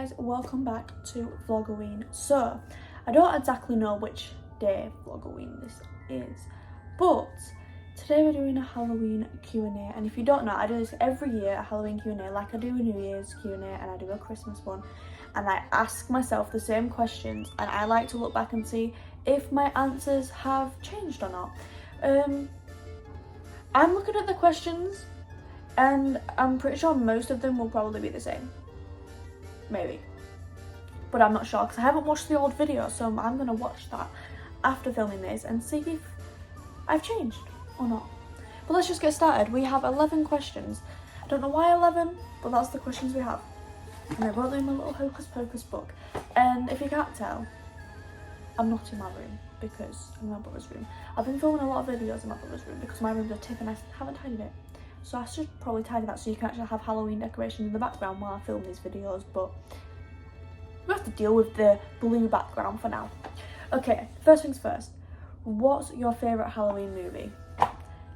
guys, welcome back to Vlogoween. So, I don't exactly know which day Vlogoween this is, but today we're doing a Halloween Q&A, and if you don't know, I do this every year, a Halloween Q&A, like I do a New Year's Q&A and I do a Christmas one, and I ask myself the same questions, and I like to look back and see if my answers have changed or not. I'm looking at the questions, and I'm pretty sure most of them will probably be the same. Maybe. But I'm not sure because I haven't watched the old video, so I'm going to watch that after filming this and see if I've changed or not. But let's just get started. We have 11 questions. I don't know why 11, but that's the questions we have. And I wrote them in my little Hocus Pocus book. And if you can't tell, I'm not in my room because I'm in my brother's room. I've been filming a lot of videos in my brother's room because my room's a tip and I haven't tidied it. So I should probably tidy that so you can actually have Halloween decorations in the background while I film these videos, but we have to deal with the blue background for now. Okay, first things first. What's your favourite Halloween movie?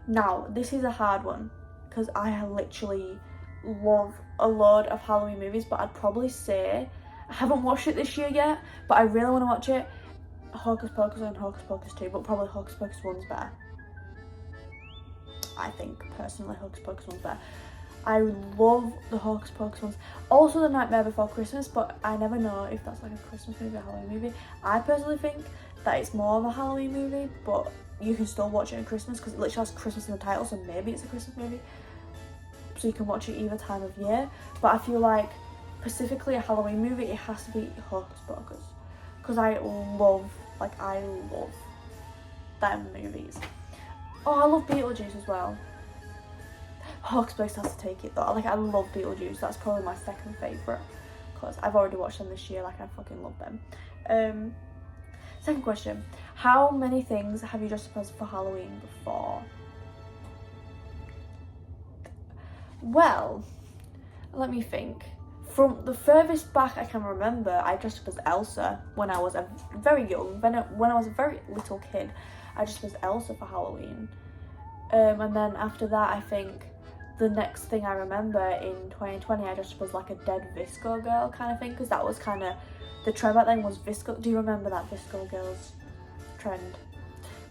Now, this is a hard one because I literally love a load of Halloween movies, but I'd probably say, I haven't watched it this year yet, but I really want to watch it. Hocus Pocus and Hocus Pocus 2, but probably Hocus Pocus 1's better. I think, personally, Hocus Pocus 1's better. I love the Hocus Pocus ones. Also The Nightmare Before Christmas, but I never know if that's like a Christmas movie or a Halloween movie. I personally think that it's more of a Halloween movie, but you can still watch it at Christmas because it literally has Christmas in the title, so maybe it's a Christmas movie. So you can watch it either time of year. But I feel like, specifically a Halloween movie, it has to be Hocus Pocus. Because I love them movies. Oh, I love Beetlejuice as well. Hocus Pocus has to take it though. Like, I love Beetlejuice. That's probably my second favourite because I've already watched them this year. Like, I fucking love them. Second question. How many things have you dressed up as for Halloween before? Well, let me think. From the furthest back I can remember, I dressed up as Elsa when I was very young. When I was a very little kid, I dressed up as Elsa for Halloween. And then after that, I think the next thing I remember in 2020, I dressed up as like a dead Visco girl kind of thing, because that was kind of the trend back then was Visco. Do you remember that Visco girls trend?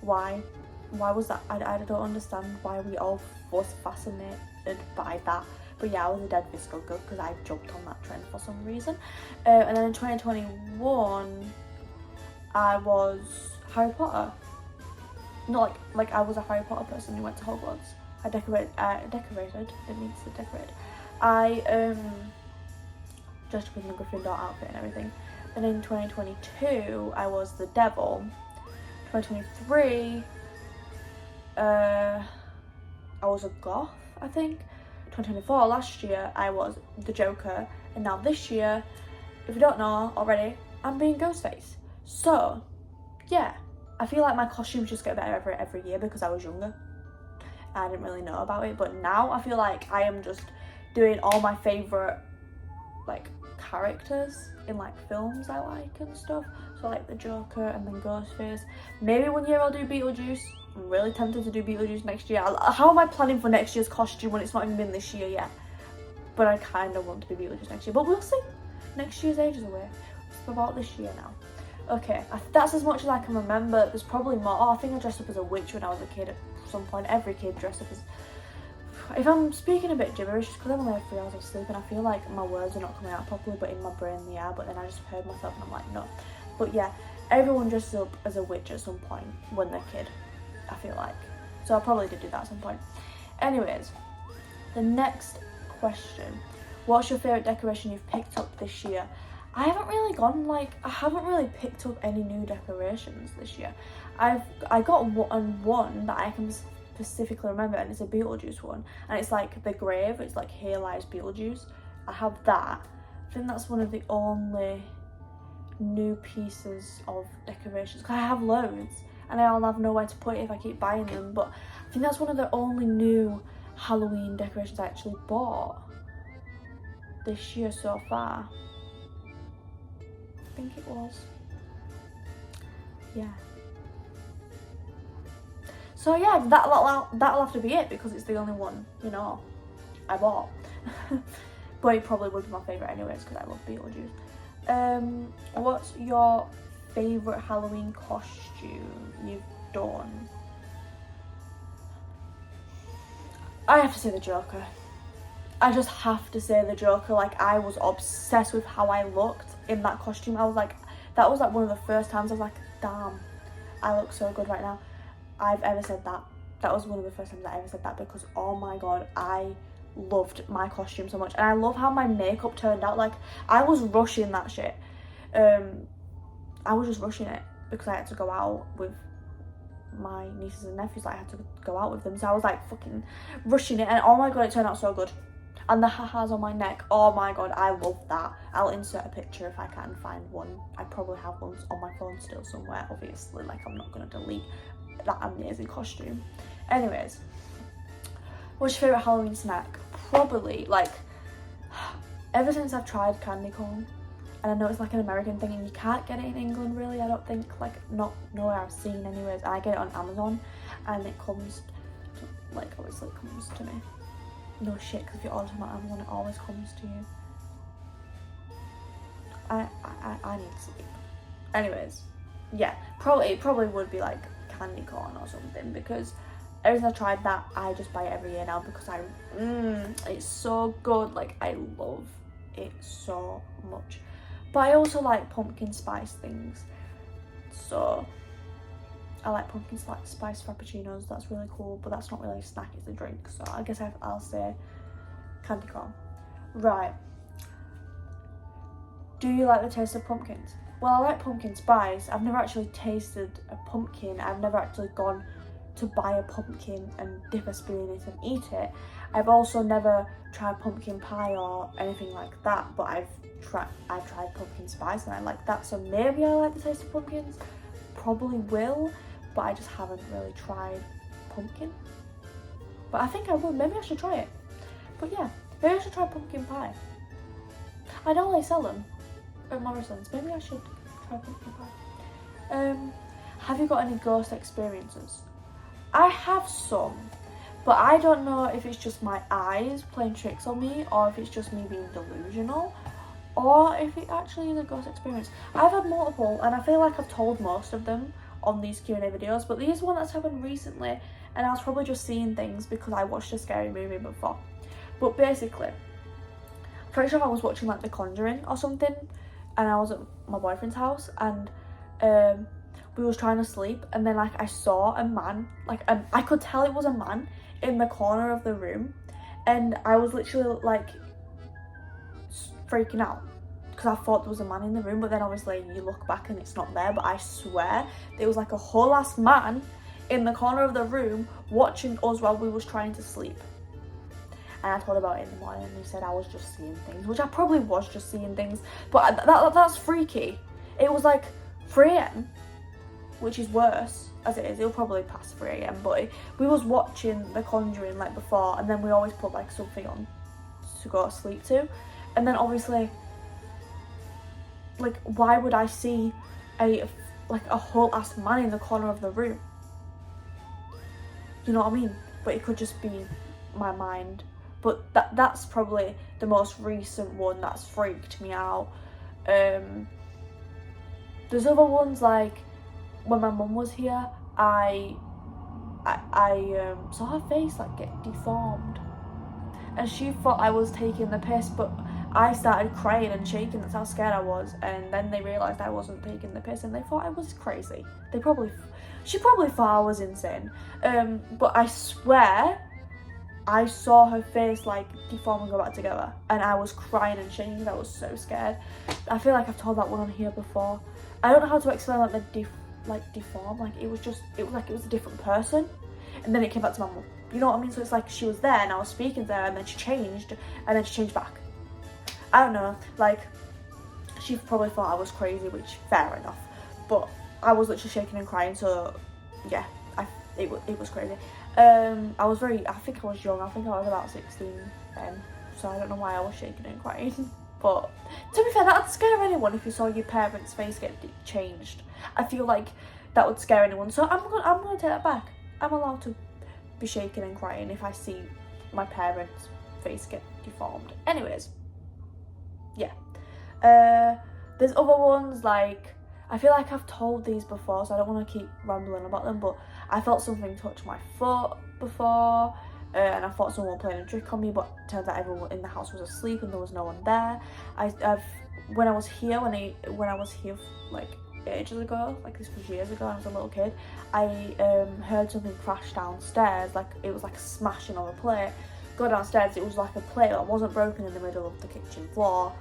Why was that? I don't understand why we all was fascinated by that. But yeah, I was a dead Visco girl because I jumped on that trend for some reason. And then in 2021, I was Harry Potter. Not like I was a Harry Potter person who went to Hogwarts. I decorated, didn't mean to say decorate. I dressed up in the Gryffindor outfit and everything. Then in 2022, I was the Devil. 2023, I was a Goth, I think. 2024, last year, I was the Joker. And now this year, if you don't know already, I'm being Ghostface. So, yeah. I feel like my costumes just get better every year because I was younger. I didn't really know about it, but now I feel like I am just doing all my favourite like characters in like films I like and stuff. So like the Joker and then Ghostface. Maybe one year I'll do Beetlejuice. I'm really tempted to do Beetlejuice next year. How am I planning for next year's costume when it's not even been this year yet? But I kind of want to be Beetlejuice next year. But we'll see. Next year's ages away. It's about this year now. Okay, that's as much as I can remember. There's probably more. Oh, I think I dressed up as a witch when I was a kid at some point. Every kid dressed up as... If I'm speaking a bit gibberish, it's because I'm only had 3 hours of sleep and I feel like my words are not coming out properly, but in my brain they are. But then I just heard myself and I'm like, no. But yeah, everyone dresses up as a witch at some point when they're a kid, I feel like. So I probably did do that at some point. Anyways, the next question. What's your favourite decoration you've picked up this year? I haven't really picked up any new decorations this year. I got one that I can specifically remember, and it's a Beetlejuice one, and it's like the grave. It's like Here Lies Beetlejuice. I have that. I think that's one of the only new pieces of decorations. Cause I have loads, and I'll have nowhere to put it if I keep buying them. But I think that's one of the only new Halloween decorations I actually bought this year so far. I think it was. Yeah. So yeah, that'll have to be it because it's the only one, you know, I bought. But it probably would be my favourite anyways because I love Beetlejuice. What's your favourite Halloween costume you've done? I have to say the Joker. I just have to say the Joker. Like, I was obsessed with how I looked in that costume. I was like, that was like one of the first times I was like, damn, I look so good right now. I've ever said that. That was one of the first times I ever said that because, oh my god, I loved my costume so much. And I love how my makeup turned out. Like, I was rushing that shit. I was just rushing it because I had to go out with my nieces and nephews. Like, I had to go out with them, so I was like fucking rushing it, and oh my god, it turned out so good. And the ha-has on my neck, oh my god, I love that. I'll insert a picture if I can find one. I probably have one on my phone still somewhere, obviously. Like, I'm not gonna delete that amazing costume. Anyways, what's your favourite Halloween snack? Probably, like, ever since I've tried candy corn, and I know it's like an American thing and you can't get it in England really, I don't think, like, not nowhere I've seen anyways. And I get it on Amazon and it comes to, like, obviously it comes to me. No shit, because if you order from Amazon it always comes to you. I need sleep. Anyways, yeah, it probably would be like candy corn or something, because ever since I tried that, I just buy it every year now because it's so good. Like, I love it so much. But I also like pumpkin spice things, so I like pumpkin spice frappuccinos. That's really cool, but that's not really a snack, it's a drink, so I guess I'll say candy corn. Right, do you like the taste of pumpkins? Well, I like pumpkin spice. I've never actually tasted a pumpkin. I've never actually gone to buy a pumpkin and dip a spoon in it and eat it. I've also never tried pumpkin pie or anything like that, but I've tried pumpkin spice and I like that, so maybe I like the taste of pumpkins. Probably will, but I just haven't really tried pumpkin. But I think I will. Maybe I should try it. But yeah, maybe I should try pumpkin pie. I know they sell them at Morrison's. Maybe I should try pumpkin pie. Have you got any ghost experiences? I have some, but I don't know if it's just my eyes playing tricks on me, or if it's just me being delusional, or if it actually is a ghost experience. I've had multiple, and I feel like I've told most of them on these Q&A videos, but these one that's happened recently, and I was probably just seeing things because I watched a scary movie before. But basically, I'm pretty sure I was watching like The Conjuring or something, and I was at my boyfriend's house, and we was trying to sleep, and then like I saw a man, like I could tell it was a man in the corner of the room, and I was literally like freaking out because I thought there was a man in the room. But then obviously you look back and it's not there, but I swear there was like a whole ass man in the corner of the room watching us while we was trying to sleep. And I told about it in the morning, and he said I was just seeing things, which I probably was just seeing things, but that's freaky. It was like 3 AM, which is worse as it is. It'll probably pass 3 AM, but we was watching The Conjuring like before, and then we always put like something on to go to sleep to, and then obviously, like, why would I see a whole ass man in the corner of the room? You know what I mean? But it could just be my mind. But that's probably the most recent one that's freaked me out. There's other ones, like when my mum was here, I saw her face like get deformed, and she thought I was taking the piss, but I started crying and shaking. That's how scared I was. And then they realised I wasn't taking the piss, and they thought I was crazy. She probably thought I was insane. But I swear I saw her face like deform and go back together, and I was crying and shaking because I was so scared. I feel like I've told that one on here before. I don't know how to explain like the deform. Like it was like it was a different person, and then it came back to my mum. You know what I mean? So it's like she was there and I was speaking to her, and then she changed, and then she changed back. I don't know. Like, she probably thought I was crazy, which fair enough. But I was literally shaking and crying. So yeah, it was crazy. I think I was young. I think I was about 16 then. So I don't know why I was shaking and crying. But to be fair, that'd scare anyone if you saw your parents' face get changed. I feel like that would scare anyone. So I'm gonna take that back. I'm allowed to be shaking and crying if I see my parents' face get deformed. Anyways, yeah. There's other ones, like, I feel like I've told these before, so I don't want to keep rambling about them, but I felt something touch my foot before, and I thought someone was playing a trick on me, but turns out everyone in the house was asleep and there was no one there. When I was here like ages ago, like this was years ago, when I was a little kid, I heard something crash downstairs, like it was like smashing on a plate. Go downstairs, it was like a plate that wasn't broken in the middle of the kitchen floor.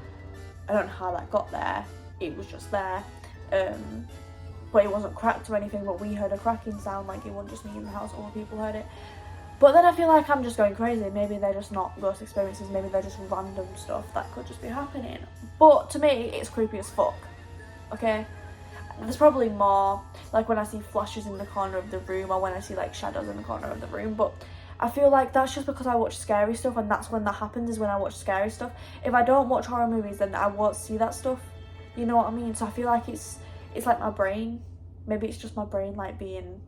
I don't know how that got there, it was just there, but it wasn't cracked or anything, but we heard a cracking sound, like it wasn't just me in the house, other people heard it. But then I feel like I'm just going crazy. Maybe they're just not ghost experiences, maybe they're just random stuff that could just be happening. But to me, it's creepy as fuck, okay? There's probably more, like when I see flashes in the corner of the room, or when I see like shadows in the corner of the room, but I feel like that's just because I watch scary stuff, and that's when that happens, is when I watch scary stuff. If I don't watch horror movies, then I won't see that stuff, you know what I mean? So I feel like it's like my brain, maybe it's just my brain like being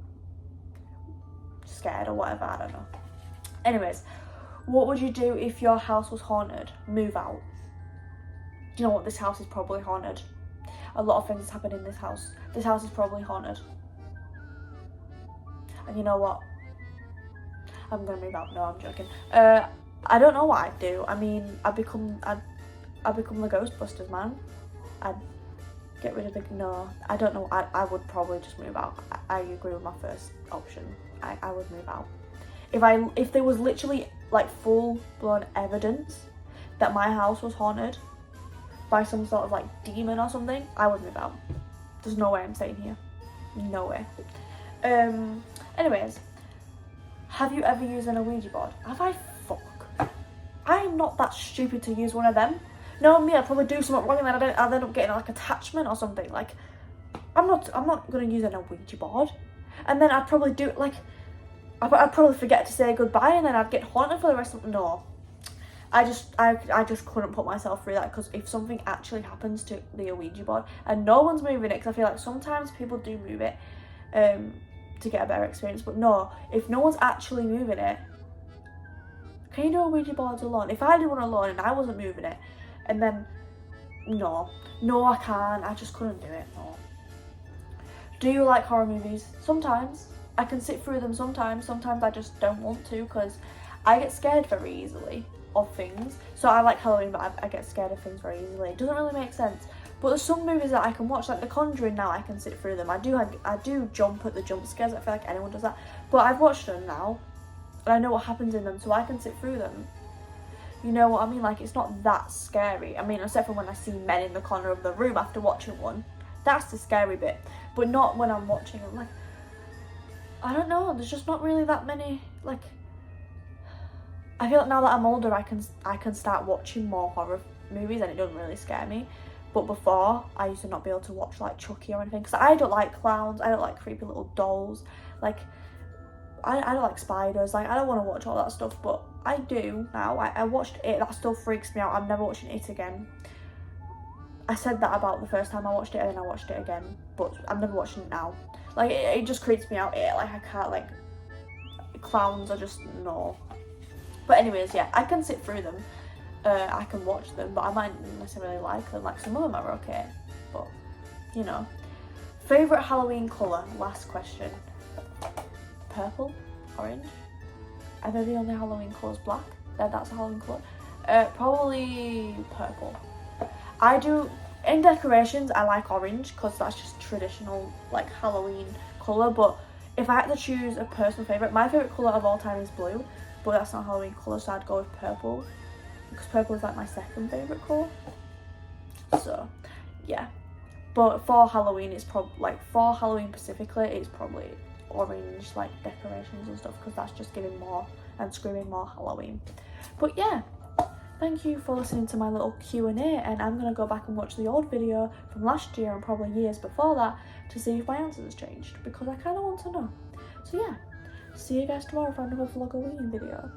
scared or whatever, I don't know. Anyways, what would you do if your house was haunted? Move out. Do you know what? This house is probably haunted. A lot of things happen in this house. This house is probably haunted. And you know what? I'm gonna move out. No, I'm joking. I don't know what I'd do. I mean, I'd become the Ghostbusters, man. I'd get rid of the... No, I don't know. I would probably just move out. I agree with my first option. I would move out. If there was literally like full-blown evidence that my house was haunted by some sort of like demon or something, I would move out. There's no way I'm staying here. No way. Anyways, have you ever used an Ouija board? Have I? Fuck. I am not that stupid to use one of them. No, me, I'd probably do something wrong and then I'd end up getting like attachment or something. Like, I'm not gonna use an Ouija board. And then I'd probably do like, I'd probably forget to say goodbye and then I'd get haunted for the rest of the... No. I just couldn't put myself through that, because if something actually happens to the Ouija board and no one's moving it, because I feel like sometimes people do move it to get a better experience, but no, if no one's actually moving it, can you do a Ouija boards alone? If I did one alone and I wasn't moving it, and then no, I can't. I just couldn't do it. No. Do you like horror movies? Sometimes I can sit through them. Sometimes I just don't want to, because I get scared very easily of things. So I like Halloween, but I get scared of things very easily. It doesn't really make sense. But there's some movies that I can watch, like The Conjuring. Now I can sit through them. I do jump at the jump scares. I feel like anyone does that. But I've watched them now, and I know what happens in them, so I can sit through them. You know what I mean? Like, it's not that scary. I mean, except for when I see men in the corner of the room after watching one. That's the scary bit. But not when I'm watching them. Like, I don't know. There's just not really that many, like... I feel like now that I'm older, I can start watching more horror movies and it doesn't really scare me. But before, I used to not be able to watch like Chucky or anything, because I don't like clowns, I don't like creepy little dolls, like I don't like spiders, like I don't want to watch all that stuff, but I do now. I watched it, that still freaks me out. I'm never watching it again. I said that about the first time I watched it, and then I watched it again, but I'm never watching it now. Like it just creeps me out. Like I can't, like, clowns are just no. But anyways, yeah, I can sit through them. I can watch them, but I might not necessarily like them. Like, some of them are okay, but, you know. Favourite Halloween colour? Last question. Purple? Orange? Are they the only Halloween colours? Black? That's a Halloween colour. Probably purple. I do, in decorations, I like orange, because that's just traditional, like, Halloween colour. But if I had to choose a personal favourite, my favourite colour of all time is blue. But that's not Halloween colour, so I'd go with purple, because purple is like my second favourite colour. So, yeah. But for Halloween, it's probably, like, for Halloween specifically, it's probably orange, like, decorations and stuff, because that's just giving more and screaming more Halloween. But yeah, thank you for listening to my little Q&A, and I'm going to go back and watch the old video from last year and probably years before that to see if my answers has changed, because I kind of want to know. So yeah. See you guys tomorrow for another Vlogoween video.